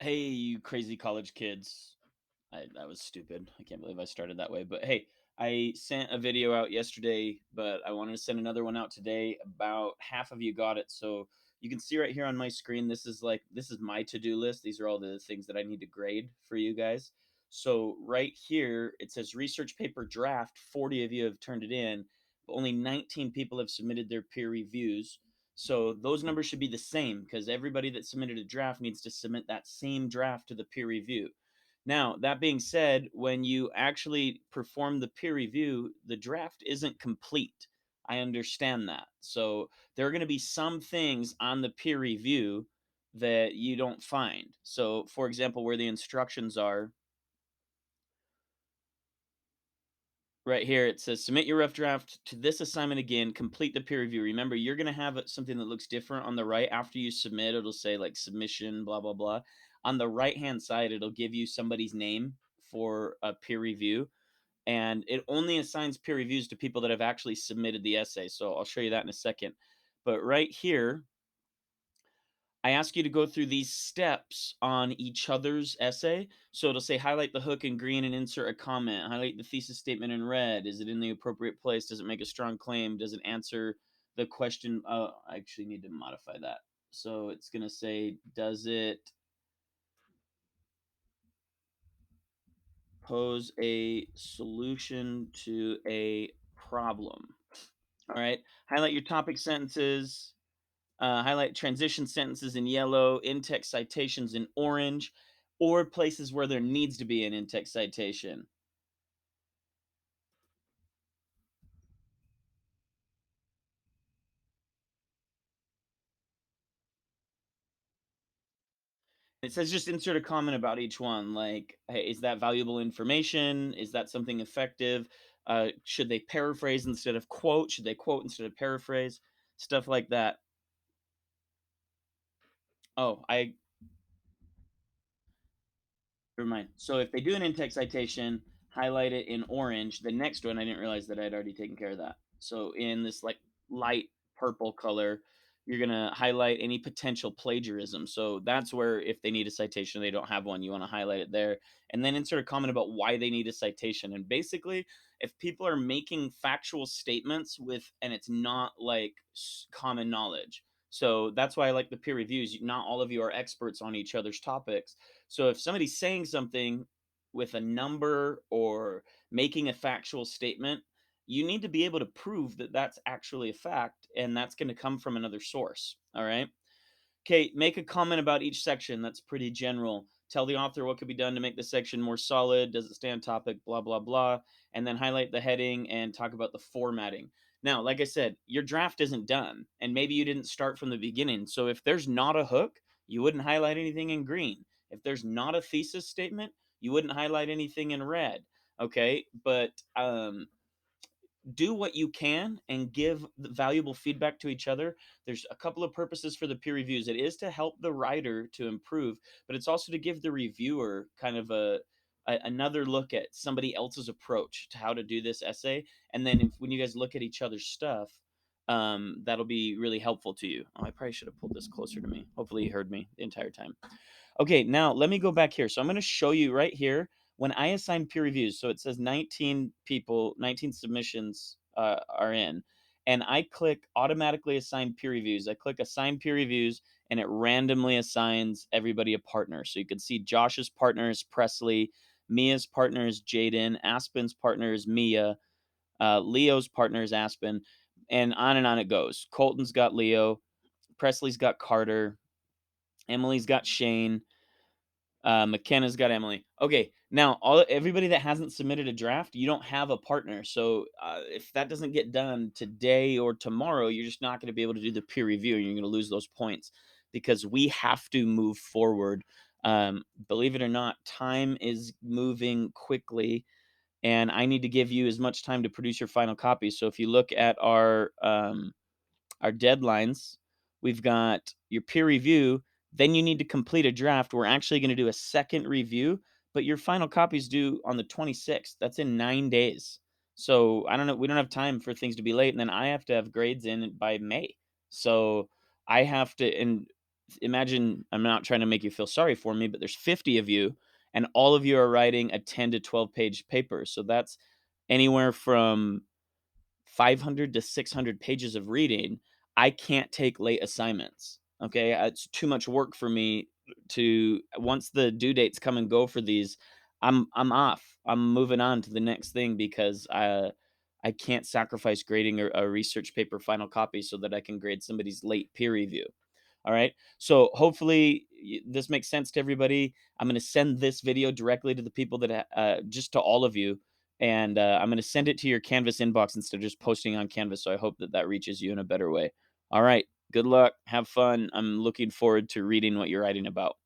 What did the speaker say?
Hey, you crazy college kids. That was stupid. I can't believe I started that way. But hey, I sent a video out yesterday, but I wanted to send another one out today. About half of you got it. So you can see right here on my screen, this is my to-do list. These are all the things that I need to grade for you guys. So right here, it says research paper draft. 40 of you have turned it in, but only 19 people have submitted their peer reviews. So those numbers should be the same because everybody that submitted a draft needs to submit that same draft to the peer review. Now, that being said, when you actually perform the peer review, the draft isn't complete. I understand that. So there are going to be some things on the peer review that you don't find. So, for example, where the instructions are, right here, it says submit your rough draft to this assignment again, complete the peer review. Remember, you're going to have something that looks different on the right. After you submit, it'll say like submission, blah, blah, blah. On the right hand side, it'll give you somebody's name for a peer review. And it only assigns peer reviews to people that have actually submitted the essay. So I'll show you that in a second. But right here, I ask you to go through these steps on each other's essay. So it'll say highlight the hook in green and insert a comment. Highlight the thesis statement in red. Is it in the appropriate place? Does it make a strong claim? Does it answer the question? I actually need to modify that. So it's going to say, does it pose a solution to a problem? All right. Highlight your topic sentences. Highlight transition sentences in yellow, in-text citations in orange, or places where there needs to be an in-text citation. It says just insert a comment about each one, like, hey, is that valuable information? Is that something effective? Should they paraphrase instead of quote? Should they quote instead of paraphrase? Stuff like that. Oh, I Never mind. So if they do an in-text citation, highlight it in orange. The next one, I didn't realize that I'd already taken care of that. So in this like light purple color, you're gonna highlight any potential plagiarism. So that's where if they need a citation, they don't have one, you want to highlight it there, and then insert a comment about why they need a citation. And basically, if people are making factual statements with, and it's not like common knowledge. So that's why I like the peer reviews. Not all of you are experts on each other's topics, so if somebody's saying something with a number or making a factual statement, you need to be able to prove that that's actually a fact, and that's going to come from another source. All right. Okay, make a comment about each section. That's pretty general. Tell the author what could be done to make the section more solid. Does it stay on topic? Blah, blah, blah. And then highlight the heading and talk about the formatting. Now, like I said, your draft isn't done, and maybe you didn't start from the beginning. So if there's not a hook, you wouldn't highlight anything in green. If there's not a thesis statement, you wouldn't highlight anything in red. Okay, but do what you can and give valuable feedback to each other. There's a couple of purposes for the peer reviews. It is to help the writer to improve, but it's also to give the reviewer kind of another look at somebody else's approach to how to do this essay. And then when you guys look at each other's stuff, that'll be really helpful to you. Oh, I probably should have pulled this closer to me. Hopefully you heard me the entire time. Okay, now let me go back here. So I'm going to show you right here when I assign peer reviews. So it says 19 people, 19 submissions are in, and I click automatically assign peer reviews. I click assign peer reviews, and it randomly assigns everybody a partner. So you can see Josh's partner is Presley, Mia's partner is Jaden, Aspen's partner is Mia, Leo's partner is Aspen, and on it goes. Colton's got Leo, Presley's got Carter, Emily's got Shane. McKenna's got Emily. Okay, now everybody that hasn't submitted a draft, you don't have a partner. So if that doesn't get done today or tomorrow, you're just not going to be able to do the peer review, and you're going to lose those points because we have to move forward. Believe it or not, time is moving quickly, and I need to give you as much time to produce your final copy. So if you look at our deadlines, we've got your peer review, then you need to complete a draft. We're actually going to do a second review, but your final copy is due on the 26th. That's in 9 days. So I don't know. We don't have time for things to be late. And then I have to have grades in by May. So I have to, and imagine, I'm not trying to make you feel sorry for me, but there's 50 of you, and all of you are writing a 10 to 12-page paper. So that's anywhere from 500 to 600 pages of reading. I can't take late assignments. Okay. It's too much work for me to, once the due dates come and go for these, I'm off. I'm moving on to the next thing because I can't sacrifice grading a research paper final copy so that I can grade somebody's late peer review. All right. So hopefully this makes sense to everybody. I'm going to send this video directly to the people that, just to all of you. And I'm going to send it to your Canvas inbox instead of just posting on Canvas. So I hope that that reaches you in a better way. All right. Good luck. Have fun. I'm looking forward to reading what you're writing about.